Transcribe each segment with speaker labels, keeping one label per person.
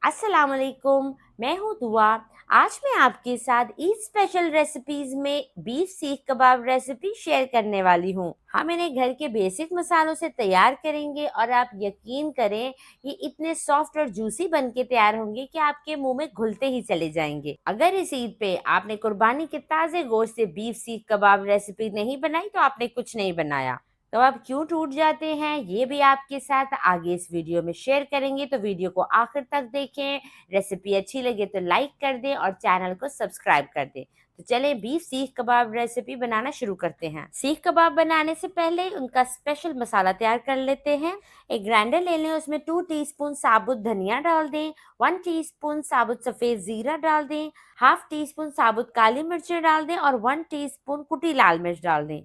Speaker 1: अस्सलाम वालेकुम। मैं हूँ दुआ। आज मैं आपके साथ ईद स्पेशल रेसिपीज में बीफ सीख कबाब रेसिपी शेयर करने वाली हूँ। हम इन्हें घर के बेसिक मसालों से तैयार करेंगे और आप यकीन करें ये इतने सॉफ्ट और जूसी बन के तैयार होंगे कि आपके मुंह में घुलते ही चले जाएंगे। अगर इस ईद पे आपने कुर्बानी के ताजे गोश्त से बीफ सीख कबाब रेसिपी नहीं बनाई तो आपने कुछ नहीं बनाया। तो आप क्यों टूट जाते हैं ये भी आपके साथ आगे इस वीडियो में शेयर करेंगे, तो वीडियो को आखिर तक देखें। रेसिपी अच्छी लगे तो लाइक कर दें और चैनल को सब्सक्राइब कर दें। तो चलें बीफ सीख कबाब रेसिपी बनाना शुरू करते हैं। सीख कबाब बनाने से पहले उनका स्पेशल मसाला तैयार कर लेते हैं। एक ग्राइंडर ले लें, उसमें 2 टीस्पून साबुत धनिया डाल दें, 1 टीस्पून साबुत सफेद जीरा डाल दें, हाफ टी स्पून साबुत काली मिर्चें डाल दें और 1 टीस्पून कुटी लाल मिर्च डाल दें।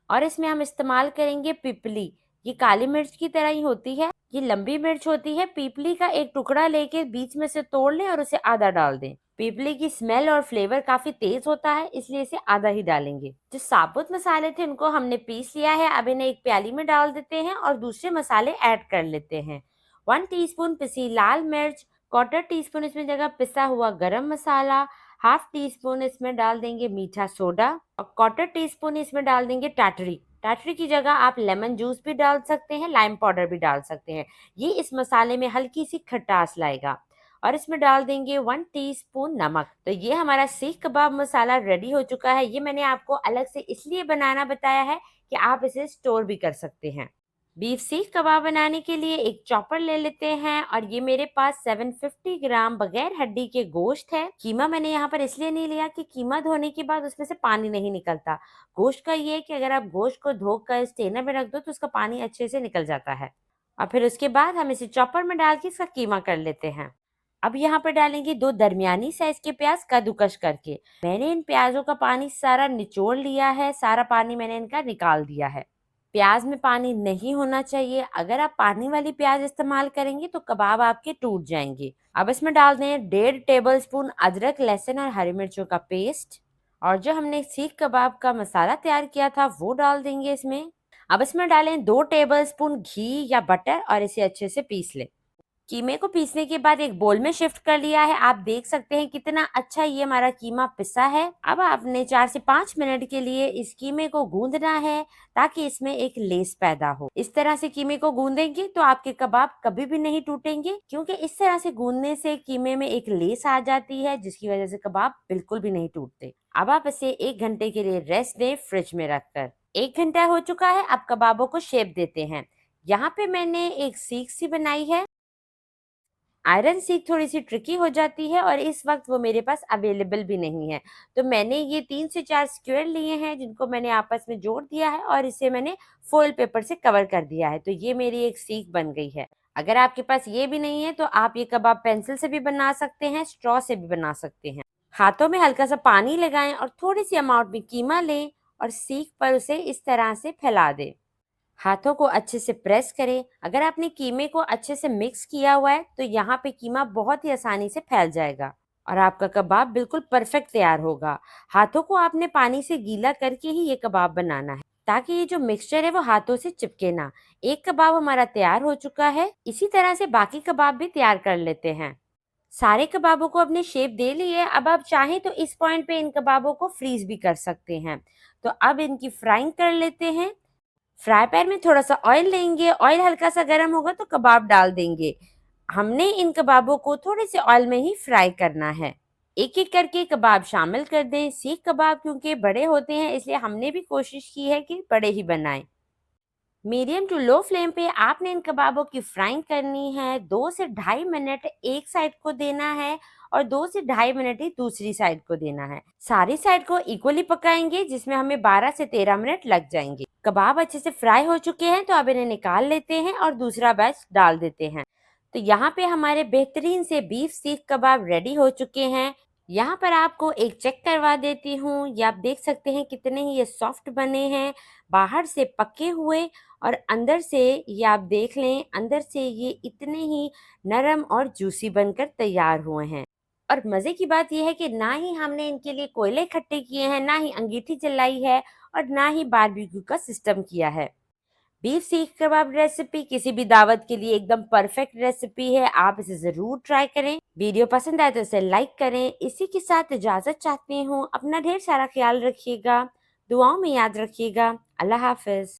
Speaker 1: और इसमें हम इस्तेमाल करेंगे पिपली। ये काली मिर्च की तरह ही होती है, ये लंबी मिर्च होती है। पिपली का एक टुकड़ा लेके बीच में से तोड़ लें और उसे आधा डाल दें। पिपली की स्मेल और फ्लेवर काफी तेज होता है, इसलिए इसे आधा ही डालेंगे। जो साबुत मसाले थे उनको हमने पीस लिया है। अब इन्हें एक प्याली में डाल देते हैं और दूसरे मसाले ऐड कर लेते हैं। 1 टीस्पून पिसी लाल मिर्च, 1/4 टीस्पून इसमें जगह पिसा हुआ गरम मसाला, हाफ टी स्पून इसमें डाल देंगे मीठा सोडा और 1/4 टीस्पून इसमें डाल देंगे टाटरी। टाटरी की जगह आप लेमन जूस भी डाल सकते हैं, लाइम पाउडर भी डाल सकते हैं। ये इस मसाले में हल्की सी खटास लाएगा। और इसमें डाल देंगे 1 टीस्पून नमक। तो ये हमारा सीख कबाब मसाला रेडी हो चुका है। ये मैंने आपको अलग से इसलिए बनाना बताया है कि आप इसे स्टोर भी कर सकते हैं। बीफ सीख कबाब बनाने के लिए एक चॉपर ले लेते हैं और ये मेरे पास 750 ग्राम बगैर हड्डी के गोश्त है। कीमा मैंने यहाँ पर इसलिए नहीं लिया कि कीमा धोने के बाद उसमें से पानी नहीं निकलता। गोश्त का ये है कि अगर आप गोश्त को धोकर स्टेनर में रख दो तो उसका पानी अच्छे से निकल जाता है। और फिर उसके बाद हम इसे चॉपर में डाल के इसका कीमा कर लेते हैं। अब यहाँ पर डालेंगे 2 दरमियानी साइज के प्याज कद्दूकस करके। मैंने इन प्याजों का पानी सारा निचोड़ लिया है, सारा पानी मैंने इनका निकाल दिया है। प्याज में पानी नहीं होना चाहिए। अगर आप पानी वाली प्याज इस्तेमाल करेंगे तो कबाब आपके टूट जाएंगे। अब इसमें डाल दें 1.5 टेबल स्पून अदरक, लहसुन और हरी मिर्चों का पेस्ट। और जो हमने सीख कबाब का मसाला तैयार किया था वो डाल देंगे इसमें। अब इसमें डालें 2 टेबल स्पून घी या बटर और इसे अच्छे से पीस लें। कीमे को पीसने के बाद एक बोल में शिफ्ट कर लिया है। आप देख सकते हैं कितना अच्छा ये हमारा कीमा पिसा है। अब आपने 4 से 5 मिनट के लिए इस कीमे को गूंदना है ताकि इसमें एक लेस पैदा हो। इस तरह से कीमे को गूंदेंगे तो आपके कबाब कभी भी नहीं टूटेंगे, क्योंकि इस तरह से गूंदने से कीमे में एक लेस आ जाती है जिसकी वजह से कबाब बिल्कुल भी नहीं टूटते। अब आप इसे 1 घंटे के लिए रेस्ट दें फ्रिज में रखकर। 1 घंटा हो चुका है। अब कबाबों को शेप देते हैं। यहाँ पे मैंने एक सीख सी बनाई है। आयरन सीख थोड़ी सी ट्रिकी हो जाती है और इस वक्त वो मेरे पास अवेलेबल भी नहीं है। तो मैंने ये 3 से 4 स्क्वायर लिए हैं जिनको मैंने आपस में जोड़ दिया है और इसे मैंने फॉइल पेपर से कवर कर दिया है। तो ये मेरी एक सीख बन गई है। अगर आपके पास ये भी नहीं है तो आप ये कबाब पेंसिल से भी बना सकते हैं, स्ट्रॉ से भी बना सकते हैं। हाथों में हल्का सा पानी लगाएं और थोड़ी सी अमाउंट में कीमा लें और सीख पर उसे इस तरह से फैला दें। हाथों को अच्छे से प्रेस करें। अगर आपने कीमे को अच्छे से मिक्स किया हुआ है तो यहाँ पे कीमा बहुत ही आसानी से फैल जाएगा और आपका कबाब बिल्कुल परफेक्ट तैयार होगा। हाथों को आपने पानी से गीला करके ही ये कबाब बनाना है ताकि ये जो मिक्सचर है वो हाथों से चिपके ना। एक कबाब हमारा तैयार हो चुका है। इसी तरह से बाकी कबाब भी तैयार कर लेते हैं। सारे कबाबों को अपने शेप दे लिए। अब आप चाहें तो इस पॉइंट पे इन कबाबों को फ्रीज भी कर सकते हैं। तो अब इनकी फ्राइंग कर लेते हैं। फ्राई पैन में थोड़ा सा ऑयल लेंगे। ऑयल हल्का सा गर्म होगा तो कबाब डाल देंगे। हमने इन कबाबों को थोड़े से ऑयल में ही फ्राई करना है। एक एक करके कबाब शामिल कर दें। सीख कबाब क्योंकि बड़े होते हैं इसलिए हमने भी कोशिश की है कि बड़े ही बनाएं। मीडियम टू लो फ्लेम पे आपने इन कबाबों की फ्राइंग करनी है। 2 से 2.5 मिनट एक साइड को देना है और 2 से 2.5 मिनट ही दूसरी साइड को देना है। सारी साइड को इक्वली पकाएंगे जिसमें हमें 12 से 13 मिनट लग जाएंगे। कबाब अच्छे से फ्राई हो चुके हैं तो अब इन्हें निकाल लेते हैं और दूसरा बैच डाल देते हैं। तो यहाँ पे हमारे बेहतरीन से बीफ सीख कबाब रेडी हो चुके हैं। यहाँ पर आपको एक चेक करवा देती हूँ। ये आप देख सकते हैं कितने ही ये सॉफ्ट बने हैं, बाहर से पके हुए और अंदर से ये आप देख लें, अंदर से ये इतने ही नरम और जूसी बनकर तैयार हुए हैं। और मज़े की बात यह है कि ना ही हमने इनके लिए कोयले इकट्ठे किए हैं, ना ही अंगीठी जलाई है और ना ही बारबेक्यू का सिस्टम किया है। बीफ सीख कबाब रेसिपी किसी भी दावत के लिए एकदम परफेक्ट रेसिपी है। आप इसे ज़रूर ट्राई करें। वीडियो पसंद आए तो इसे लाइक करें। इसी के साथ इजाज़त चाहती हूँ। अपना ढेर सारा ख्याल रखिएगा। दुआओं में याद रखिएगा। अल्लाह हाफ़िज़।